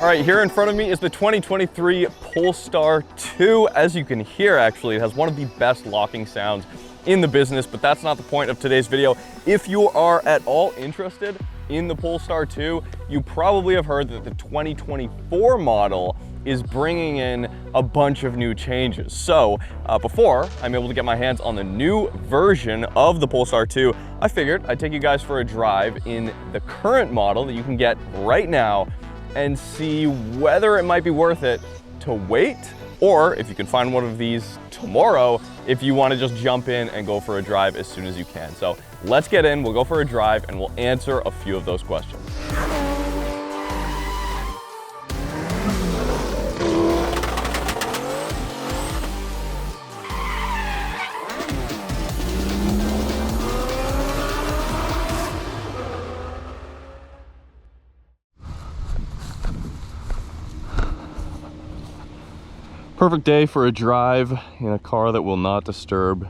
All right, here in front of me is the 2023 Polestar 2. As you can hear, actually, it has one of the best locking sounds in the business, but that's not the point of today's video. If you are at all interested in the Polestar 2, you probably have heard that the 2024 model is bringing in a bunch of new changes. So before I'm able to get my hands on the new version of the Polestar 2, I figured I'd take you guys for a drive in the current model that you can get right now and see whether it might be worth it to wait, or if you can find one of these tomorrow, if you want to just jump in and go for a drive as soon as you can. So let's get in, we'll go for a drive, and we'll answer a few of those questions. Perfect day for a drive in a car that will not disturb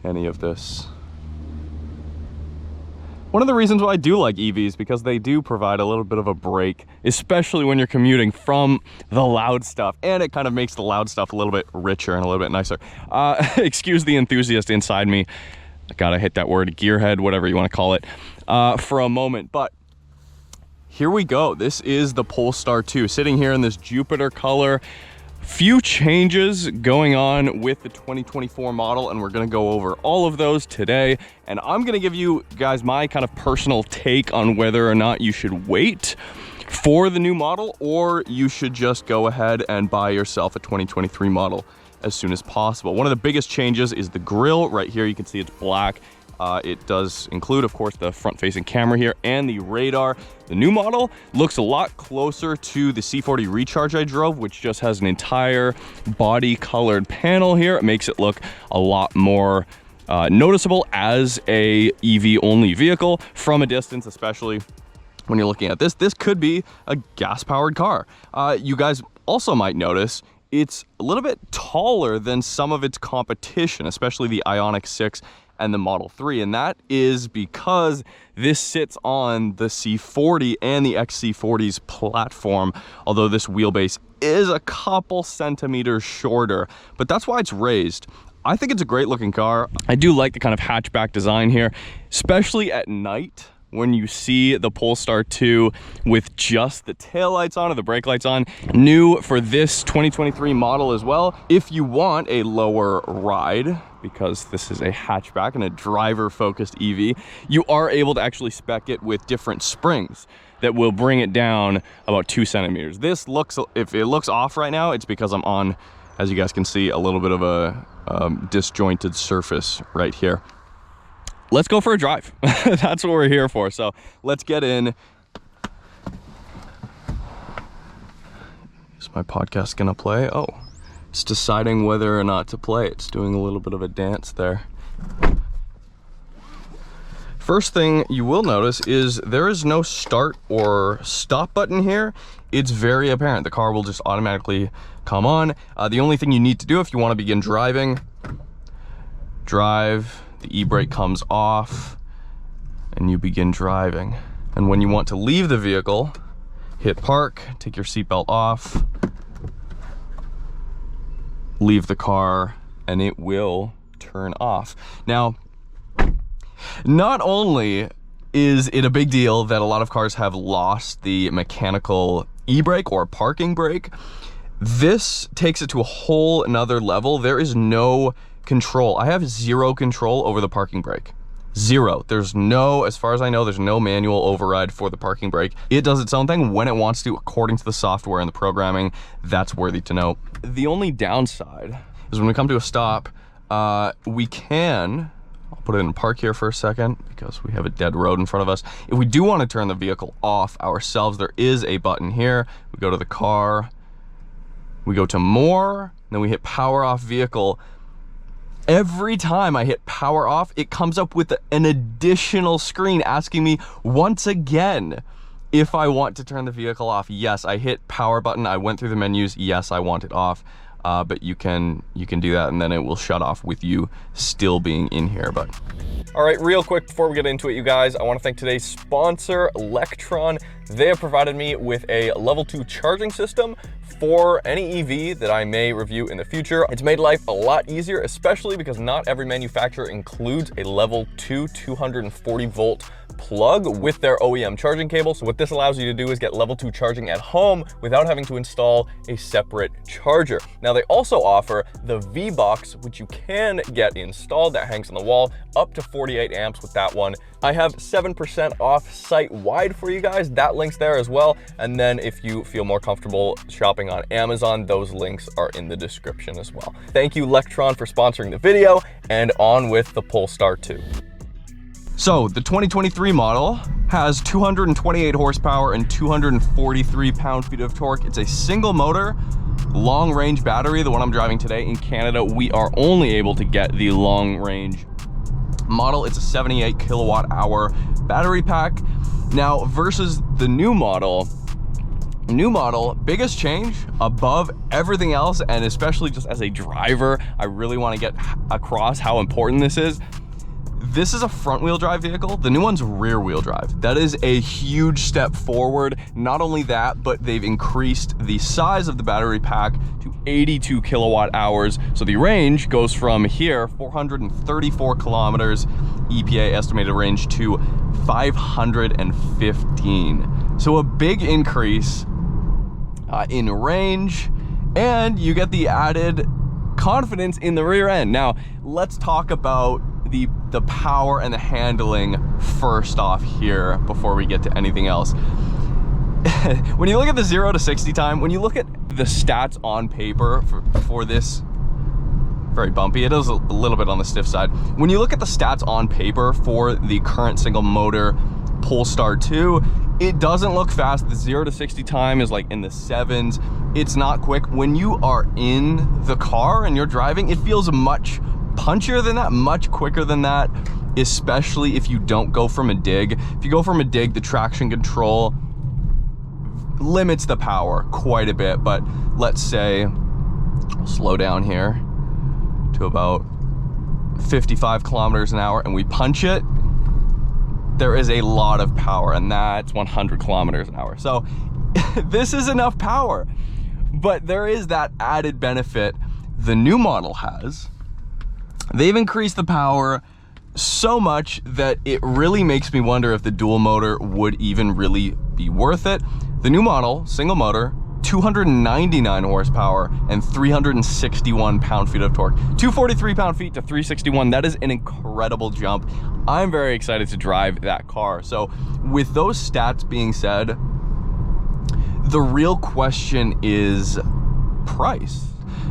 any of this. One of the reasons why I do like EVs, because they do provide a little bit of a break, especially when you're commuting from the loud stuff, and it kind of makes the loud stuff a little bit richer and a little bit nicer. Excuse the enthusiast inside me. I gotta hit that word, gearhead, whatever you want to call it, for a moment. But here we go. This is the Polestar 2, sitting here in this Jupiter color. Few changes going on with the 2024 model, and we're going to go over all of those today. And I'm going to give you guys my kind of personal take on whether or not you should wait for the new model, or you should just go ahead and buy yourself a 2023 model as soon as possible. One of the biggest changes is the grille. Right here you can see it's black. It does include, of course, the front-facing camera here and the radar. The new model looks a lot closer to the C40 Recharge I drove, which just has an entire body-colored panel here. It makes it look a lot more noticeable as a EV-only vehicle from a distance, especially when you're looking at this. This could be a gas-powered car. You guys also might notice it's a little bit taller than some of its competition, especially the Ioniq 6 and the Model 3, and that is because this sits on the C40 and the XC40's platform, although this wheelbase is a couple centimeters shorter, but that's why it's raised. I think it's a great looking car. I do like the kind of hatchback design here, especially at night when you see the Polestar 2 with just the taillights on or the brake lights on. New for this 2023 model as well, if you want a lower ride, because this is a hatchback and a driver-focused EV, you are able to actually spec it with different springs that will bring it down about 2 centimeters. This looks, if it looks off right now, it's because I'm on, as you guys can see, a little bit of a disjointed surface right here. Let's go for a drive. That's what we're here for. So let's get in. Is my podcast gonna play? Oh, it's deciding whether or not to play. It's doing a little bit of a dance there. First thing you will notice is there is no start or stop button here. It's very apparent. The car will just automatically come on. The only thing you need to do if you want to begin driving, drive, the e-brake comes off and you begin driving. And when you want to leave the vehicle, hit park, take your seatbelt off, leave the car, and it will turn off. Now, not only is it a big deal that a lot of cars have lost the mechanical e-brake or parking brake, this takes it to a whole another level. There is no control. I have zero control over the parking brake. Zero. There's no, as far as I know, there's no manual override for the parking brake. It does its own thing when it wants to, according to the software and the programming. That's worthy to know. The only downside is when we come to a stop, we can, I'll put it in park here for a second because we have a dead road in front of us. If we do want to turn the vehicle off ourselves, there is a button here. We go to the car, we go to more, then we hit power off vehicle. Every time I hit power off, it comes up with an additional screen asking me once again if I want to turn the vehicle off. Yes, I hit power button, I went through the menus, yes, I want it off. But you can do that and then it will shut off with you still being in here. But all right, real quick before we get into it, you guys, I want to thank today's sponsor, Lectron they have provided me with a level 2 charging system for any EV that I may review in the future. It's made life a lot easier, especially because not every manufacturer includes a level 2 240 volt plug with their OEM charging cable. So what this allows you to do is get level 2 charging at home without having to install a separate charger. Now they also offer the V-Box, which you can get installed, that hangs on the wall, up to 48 amps with that one. I have 7% off site-wide for you guys. That link's there as well. And then if you feel more comfortable shopping on Amazon, those links are in the description as well. Thank you, Lectron, for sponsoring the video, and on with the Polestar 2. So the 2023 model has 228 horsepower and 243 pound-feet of torque. It's a single motor, long range battery. The one I'm driving today in Canada, we are only able to get the long range model. It's a 78 kilowatt hour battery pack. Now versus the new model, biggest change above everything else, and especially just as a driver, I really want to get across how important this is. This is a front wheel drive vehicle. The new one's rear wheel drive. That is a huge step forward. Not only that, but they've increased the size of the battery pack to 82 kilowatt hours. So the range goes from here, 434 kilometers, EPA estimated range, to 515. So a big increase in range, and you get the added confidence in the rear end. Now, let's talk about the power and the handling first off here before we get to anything else. When you look at the 0 to 60 time, when you look at the stats on paper for this, very bumpy, it is a little bit on the stiff side. When you look at the stats on paper for the current single motor Polestar 2, it doesn't look fast. The 0 to 60 time is like in the 7s. It's not quick. When you are in the car and you're driving, it feels much punchier than that, much quicker than that, especially if you don't go from a dig. If you go from a dig, the traction control limits the power quite a bit, but let's say I'll slow down here to about 55 kilometers an hour and we punch it, there is a lot of power, and that's 100 kilometers an hour. So this is enough power, but there is that added benefit the new model has. They've increased the power so much that it really makes me wonder if the dual motor would even really be worth it. The new model, single motor, 299 horsepower and 361 pound-feet of torque. 243 pound-feet to 361, that is an incredible jump. I'm very excited to drive that car. So with those stats being said, the real question is price.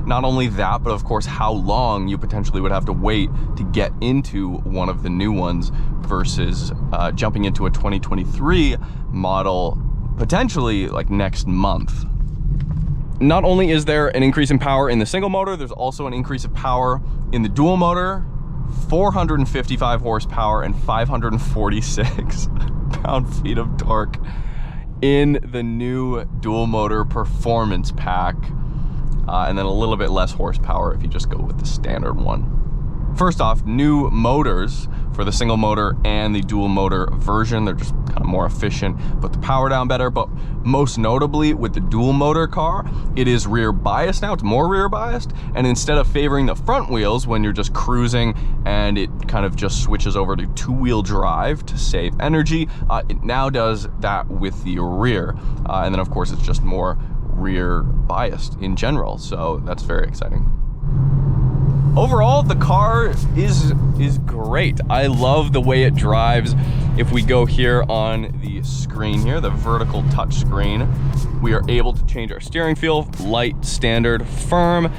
Not only that, but of course how long you potentially would have to wait to get into one of the new ones versus jumping into a 2023 model potentially like next month. Not only is there an increase in power in the single motor, there's also an increase of power in the dual motor, 455 horsepower and 546 pound-feet of torque in the new dual motor performance pack. And then a little bit less horsepower if you just go with the standard one. First off, new motors for the single motor and the dual motor version. They're just kind of more efficient, put the power down better. But most notably with the dual motor car, it is rear biased now. It's more rear biased. And instead of favoring the front wheels when you're just cruising and it kind of just switches over to two-wheel drive to save energy, it now does that with the rear. And then of course it's just more rear biased in general. So that's very exciting. Overall, the car is great. I love the way it drives. If we go here on the screen here, the vertical touch screen, we are able to change our steering feel, light, standard, firm,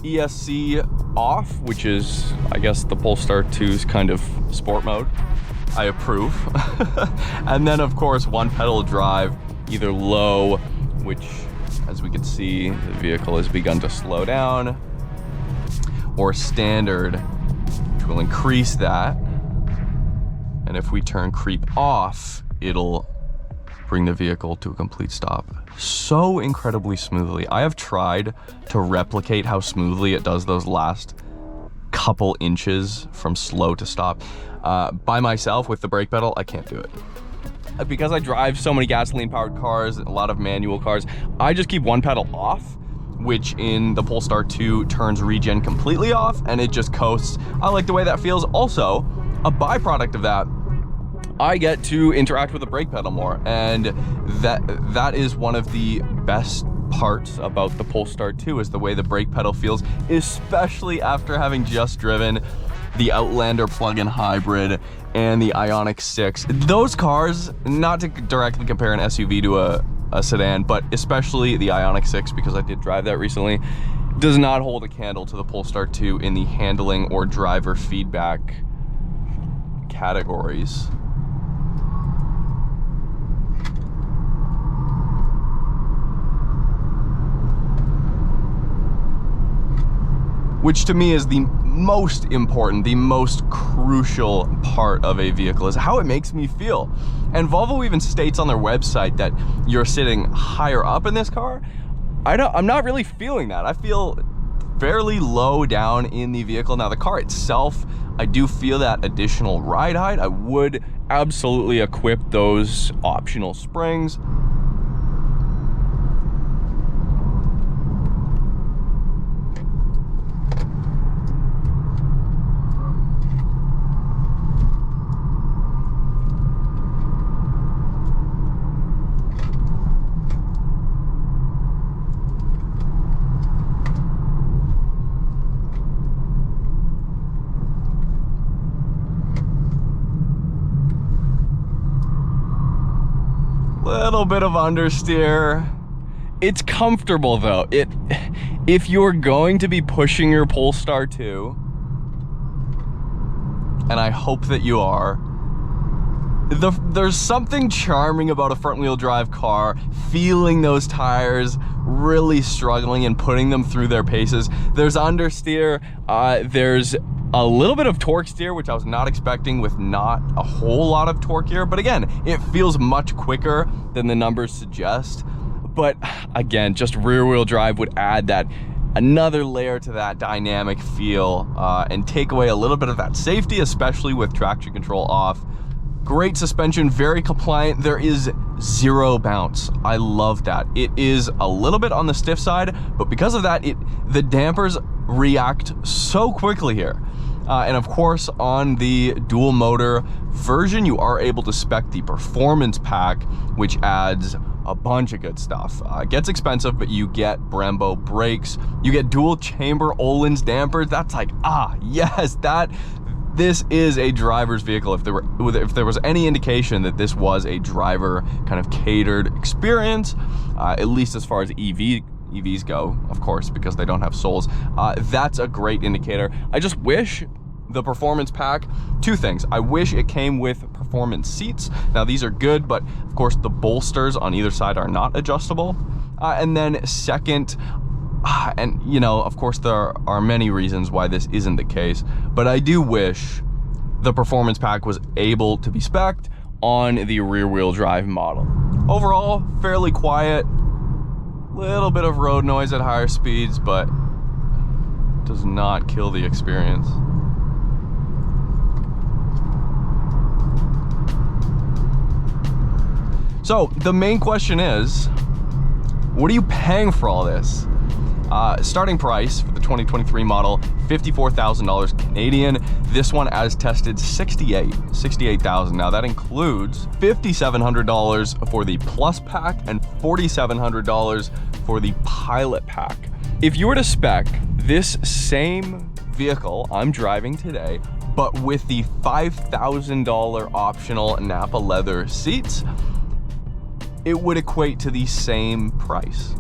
ESC off, which is, I guess, the Polestar 2's kind of sport mode. I approve. And then of course, one pedal drive, either low, which as we can see, the vehicle has begun to slow down, or standard, which will increase that. And if we turn creep off, it'll bring the vehicle to a complete stop so incredibly smoothly. I have tried to replicate how smoothly it does those last couple inches from slow to stop. By myself with the brake pedal, I can't do it. Because I drive so many gasoline-powered cars, a lot of manual cars, I just keep one pedal off, which in the Polestar 2 turns regen completely off, and it just coasts. I like the way that feels. Also, a byproduct of that, I get to interact with the brake pedal more, and that is one of the best parts about the Polestar 2 is the way the brake pedal feels, especially after having just driven the Outlander plug-in hybrid and the Ioniq 6. Those cars, not to directly compare an SUV to a sedan, but especially the Ioniq 6, because I did drive that recently, does not hold a candle to the Polestar 2 in the handling or driver feedback categories. Which to me is the most important, the most crucial part of a vehicle, is how it makes me feel. And Volvo even states on their website that you're sitting higher up in this car. I'm not really feeling that. I feel fairly low down in the vehicle. Now the car itself, I do feel that additional ride height. I would absolutely equip those optional springs. Little bit of understeer. It's comfortable though. If you're going to be pushing your Polestar 2, and I hope that you are, there's something charming about a front-wheel drive car, feeling those tires really struggling and putting them through their paces. There's understeer, there's a little bit of torque steer, which I was not expecting with not a whole lot of torque here. But again, it feels much quicker than the numbers suggest. But again, just rear wheel drive would add that another layer to that dynamic feel and take away a little bit of that safety, especially with traction control off. Great suspension, very compliant. There is zero bounce. I love that. It is a little bit on the stiff side, but because of that, the dampers react so quickly here. And of course, on the dual motor version, you are able to spec the performance pack, which adds a bunch of good stuff. It gets expensive, but you get Brembo brakes, you get dual chamber Öhlins dampers. That's like, yes, this is a driver's vehicle. If there was any indication that this was a driver kind of catered experience, at least as far as EVs go, of course, because they don't have souls, that's a great indicator. I just wish the performance pack, two things. I wish it came with performance seats. Now these are good, but of course the bolsters on either side are not adjustable. And then second, and you know, of course there are many reasons why this isn't the case, but I do wish the performance pack was able to be spec'd on the rear wheel drive model. Overall, fairly quiet, little bit of road noise at higher speeds, but does not kill the experience. So the main question is, what are you paying for all this? Starting price for the 2023 model, $54,000 Canadian. This one, as tested, $68,000. Now that includes $5,700 for the Plus pack and $4,700 for the Pilot pack. If you were to spec this same vehicle I'm driving today, but with the $5,000 optional Napa leather seats, it would equate to the same price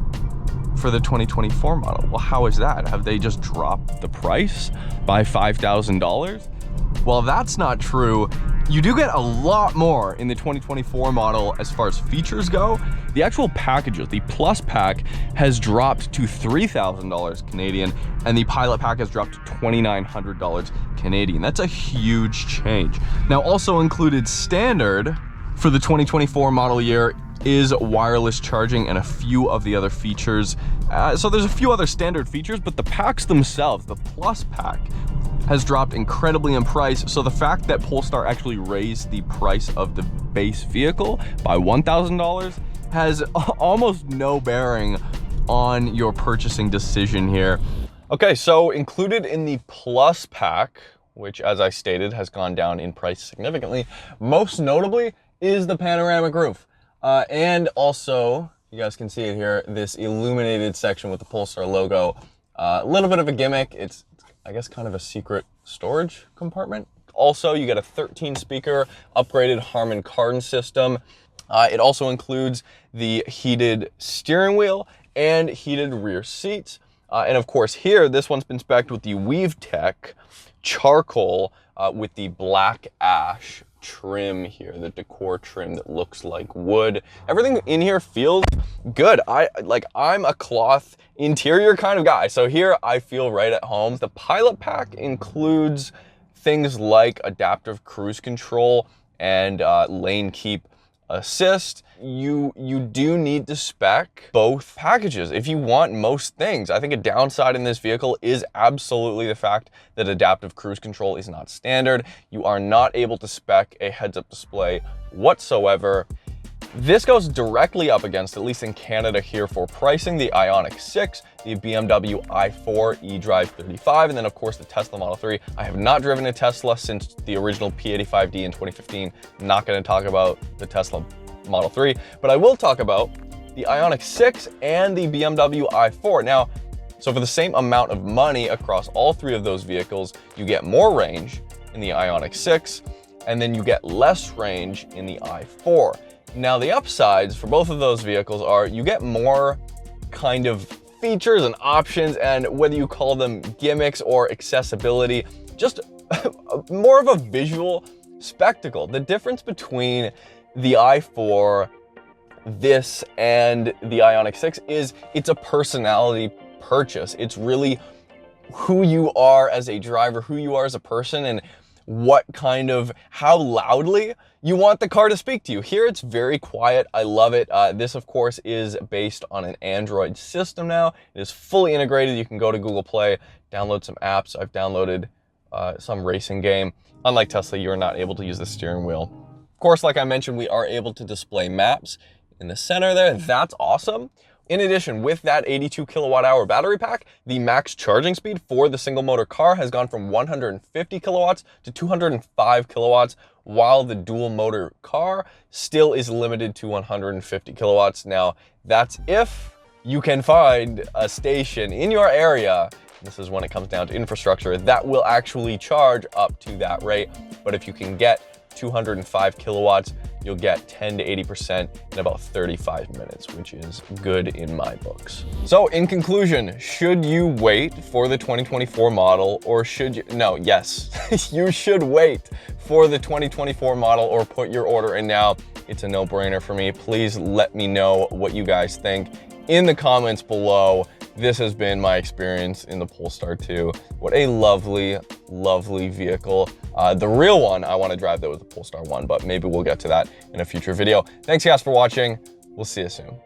for the 2024 model. Well, how is that? Have they just dropped the price by $5,000? Well, that's not true. You do get a lot more in the 2024 model as far as features go. The actual packages, the Plus pack has dropped to $3,000 Canadian, and the Pilot pack has dropped to $2,900 Canadian. That's a huge change. Now, also included standard for the 2024 model year is wireless charging and a few of the other features. So there's a few other standard features, but the packs themselves, the Plus pack, has dropped incredibly in price. So the fact that Polestar actually raised the price of the base vehicle by $1,000 has almost no bearing on your purchasing decision here. Okay, so included in the Plus pack, which as I stated has gone down in price significantly, most notably is the panoramic roof. And also, you guys can see it here, this illuminated section with the Polestar logo. A little bit of a gimmick. It's, I guess, kind of a secret storage compartment. Also, you get a 13 speaker upgraded Harman Kardon system. It also includes the heated steering wheel and heated rear seats. And of course here, this one's been spec'd with the WeaveTech charcoal with the black ash trim here, the decor trim that looks like wood. Everything in here feels good. I'm a cloth interior kind of guy, so here I feel right at home. The Pilot Pack includes things like adaptive cruise control and lane keep assist. You do need to spec both packages if you want most things. I think a downside in this vehicle is absolutely the fact that adaptive cruise control is not standard. You are not able to spec a heads-up display whatsoever. This goes directly up against, at least in Canada here for pricing, the Ioniq 6, the BMW i4 eDrive 35, and then of course the Tesla Model 3. I have not driven a Tesla since the original P85D in 2015. Not going to talk about the Tesla Model 3, but I will talk about the Ioniq 6 and the BMW i4. Now, so for the same amount of money across all three of those vehicles, you get more range in the Ioniq 6, and then you get less range in the i4. Now, the upsides for both of those vehicles are you get more kind of features and options, and whether you call them gimmicks or accessibility, just more of a visual spectacle. The difference between the i4, this, and the Ioniq 6 is it's a personality purchase. It's really who you are as a driver, who you are as a person, and what kind of, how loudly you want the car to speak to you. Here it's very quiet. I love it. This of course is based on an Android system now. It is fully integrated. You can go to Google Play, download some apps. I've downloaded some racing game. Unlike Tesla, you are not able to use the steering wheel. Of course, like I mentioned, we are able to display maps in the center there. That's awesome. In addition, with that 82 kilowatt hour battery pack, the max charging speed for the single motor car has gone from 150 kilowatts to 205 kilowatts, while the dual motor car still is limited to 150 kilowatts. Now, that's if you can find a station in your area, this is when it comes down to infrastructure, that will actually charge up to that rate. But if you can get 205 kilowatts, you'll get 10 to 80% in about 35 minutes, which is good in my books. So in conclusion, should you wait for the 2024 model, or should you, no, yes, you should wait for the 2024 model or put your order in now. It's a no-brainer for me. Please let me know what you guys think in the comments below. This has been my experience in the Polestar 2. What a lovely, lovely vehicle. The real one I want to drive though is the Polestar 1, but maybe we'll get to that in a future video. Thanks guys for watching. We'll see you soon.